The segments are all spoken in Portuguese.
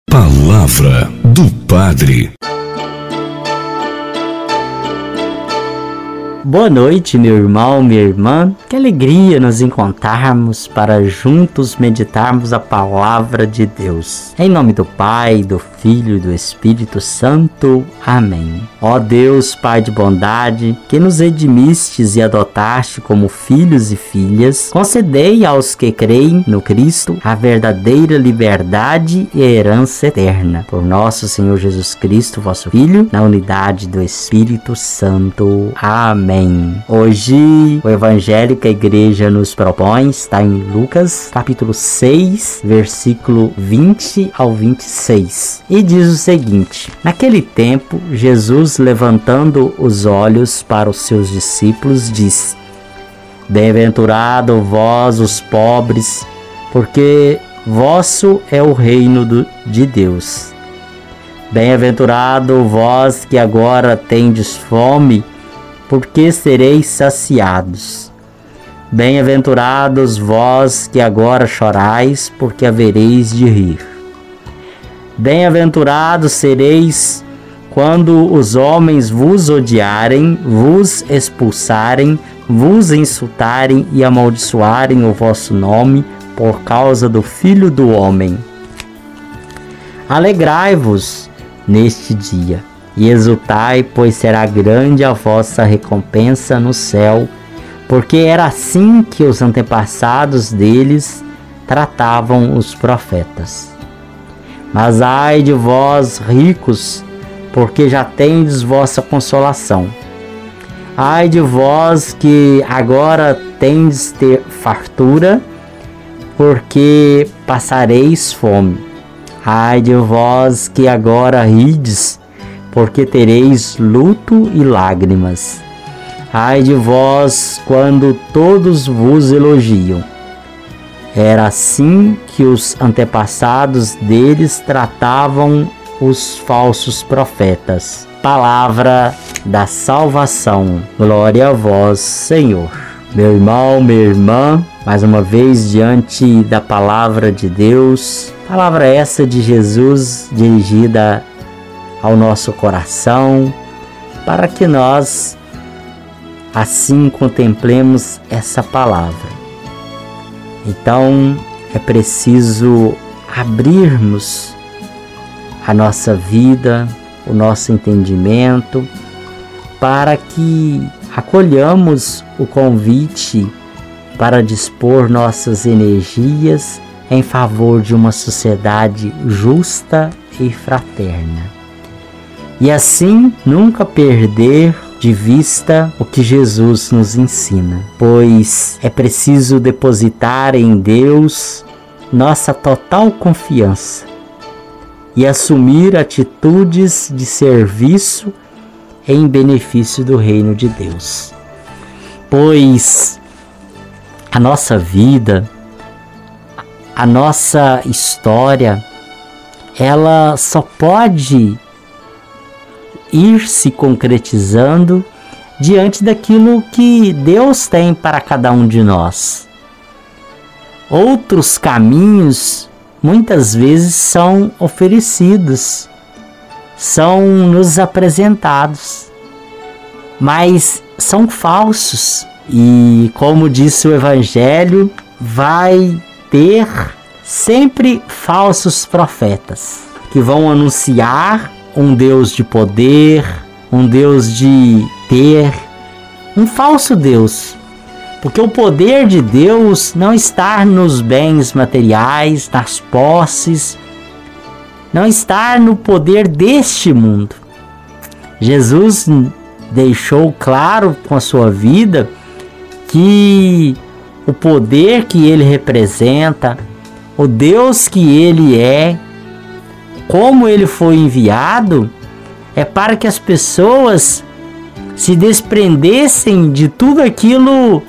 Palavra do Padre. Boa noite, meu irmão, minha irmã. Que alegria nos encontrarmos para juntos meditarmos a palavra de Deus. Em nome do Pai, do Filho e do Espírito Santo. Amém. Ó Deus, Pai de bondade, que nos redimistes e adotaste como filhos e filhas, concedei aos que creem no Cristo a verdadeira liberdade e a herança eterna. Por nosso Senhor Jesus Cristo, vosso Filho, na unidade do Espírito Santo. Amém. Hoje, o evangelho que a igreja nos propõe está em Lucas, capítulo 6, versículo 20 ao 26. E diz o seguinte: naquele tempo, Jesus, levantando os olhos para os seus discípulos, disse: Bem-aventurado vós, os pobres, porque vosso é o reino de Deus. Bem-aventurado vós que agora tendes fome, porque sereis saciados. Bem-aventurados vós que agora chorais, porque havereis de rir. Bem-aventurados sereis quando os homens vos odiarem, vos expulsarem, vos insultarem e amaldiçoarem o vosso nome por causa do Filho do Homem. Alegrai-vos neste dia e exultai, pois será grande a vossa recompensa no céu, porque era assim que os antepassados deles tratavam os profetas. Mas ai de vós, ricos, porque já tendes vossa consolação. Ai de vós que agora tendes ter fartura, porque passareis fome. Ai de vós que agora rides, porque tereis luto e lágrimas. Ai de vós quando todos vos elogiam. Era assim que os antepassados deles tratavam os falsos profetas. Palavra da salvação. Glória a vós, Senhor. Meu irmão, minha irmã, mais uma vez diante da palavra de Deus, palavra essa de Jesus dirigida ao nosso coração, para que nós assim contemplemos essa palavra. Então é preciso abrirmos a nossa vida, o nosso entendimento, para que acolhamos o convite para dispor nossas energias em favor de uma sociedade justa e fraterna. E assim nunca perder de vista o que Jesus nos ensina, pois é preciso depositar em Deus nossa total confiança e assumir atitudes de serviço em benefício do reino de Deus. Pois a nossa vida, a nossa história, ela só pode ir se concretizando diante daquilo que Deus tem para cada um de nós. Outros caminhos muitas vezes são oferecidos, são nos apresentados, mas são falsos. E como disse o Evangelho, vai ter sempre falsos profetas que vão anunciar um Deus de poder, um Deus de ter, um falso Deus. Porque o poder de Deus não está nos bens materiais, nas posses, não está no poder deste mundo. Jesus deixou claro com a sua vida que o poder que ele representa, o Deus que ele é, como ele foi enviado, é para que as pessoas se desprendessem de tudo aquilo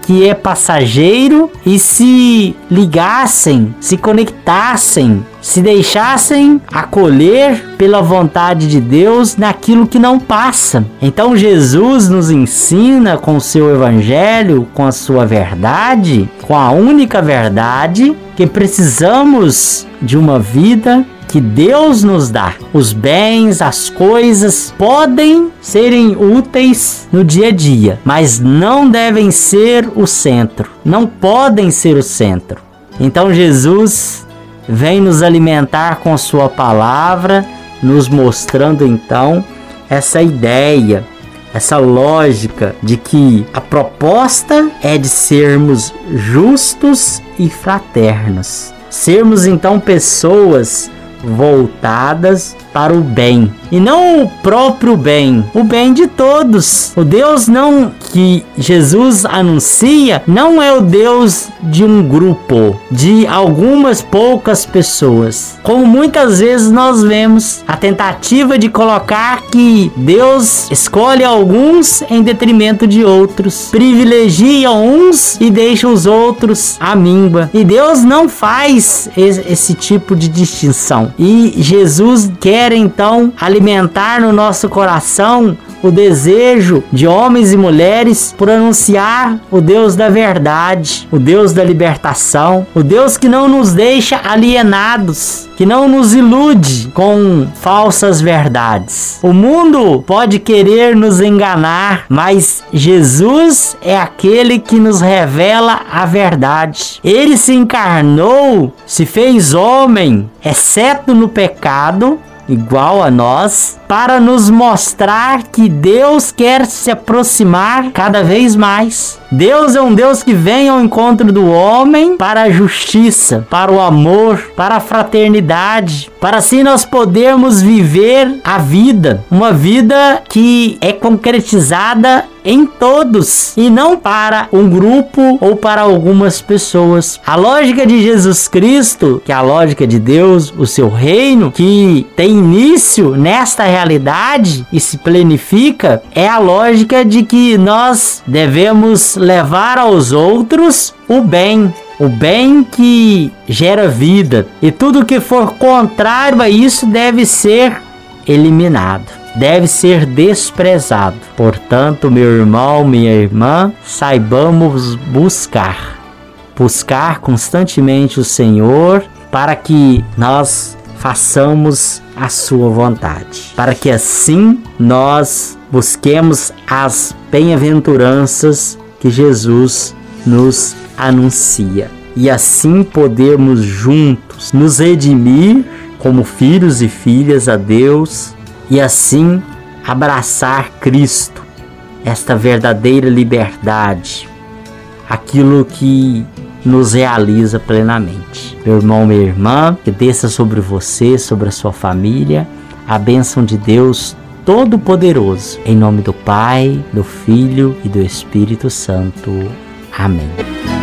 que é passageiro e se ligassem, se conectassem, se deixassem acolher pela vontade de Deus naquilo que não passa. Então Jesus nos ensina com o seu evangelho, com a sua verdade, com a única verdade, que precisamos de uma vida que Deus nos dá. Os bens, as coisas podem serem úteis no dia a dia, mas não devem ser o centro, não podem ser o centro. Então Jesus vem nos alimentar com sua palavra, nos mostrando então essa ideia, essa lógica de que a proposta é de sermos justos e fraternos. Sermos então pessoas voltadas para o bem, e não o próprio bem, o bem de todos. O Deus não que Jesus anuncia não é o Deus de um grupo, de algumas poucas pessoas, como muitas vezes nós vemos a tentativa de colocar que Deus escolhe alguns em detrimento de outros, privilegia uns e deixa os outros à míngua, e Deus não faz esse tipo de distinção. E Jesus quer então alimentar no nosso coração o desejo de homens e mulheres por anunciar o Deus da verdade, o Deus da libertação, o Deus que não nos deixa alienados, que não nos ilude com falsas verdades. O mundo pode querer nos enganar, mas Jesus é aquele que nos revela a verdade. Ele se encarnou, se fez homem, exceto no pecado, igual a nós, para nos mostrar que Deus quer se aproximar cada vez mais. Deus é um Deus que vem ao encontro do homem para a justiça, para o amor, para a fraternidade, para assim nós podermos viver a vida, uma vida que é concretizada em todos e não para um grupo ou para algumas pessoas. A lógica de Jesus Cristo, que é a lógica de Deus, o seu reino, que tem início nesta realidade e se planifica, é a lógica de que nós devemos levar aos outros o bem que gera vida, e tudo que for contrário a isso deve ser eliminado, deve ser desprezado. Portanto, meu irmão, minha irmã, saibamos buscar constantemente o Senhor, para que nós façamos a sua vontade, para que assim nós busquemos as bem-aventuranças que Jesus nos anuncia, e assim podermos juntos nos redimir como filhos e filhas a Deus, e assim abraçar Cristo, esta verdadeira liberdade, aquilo que nos realiza plenamente. Meu irmão, minha irmã, que desça sobre você, sobre a sua família, a bênção de Deus Todo-Poderoso, em nome do Pai, do Filho e do Espírito Santo. Amém.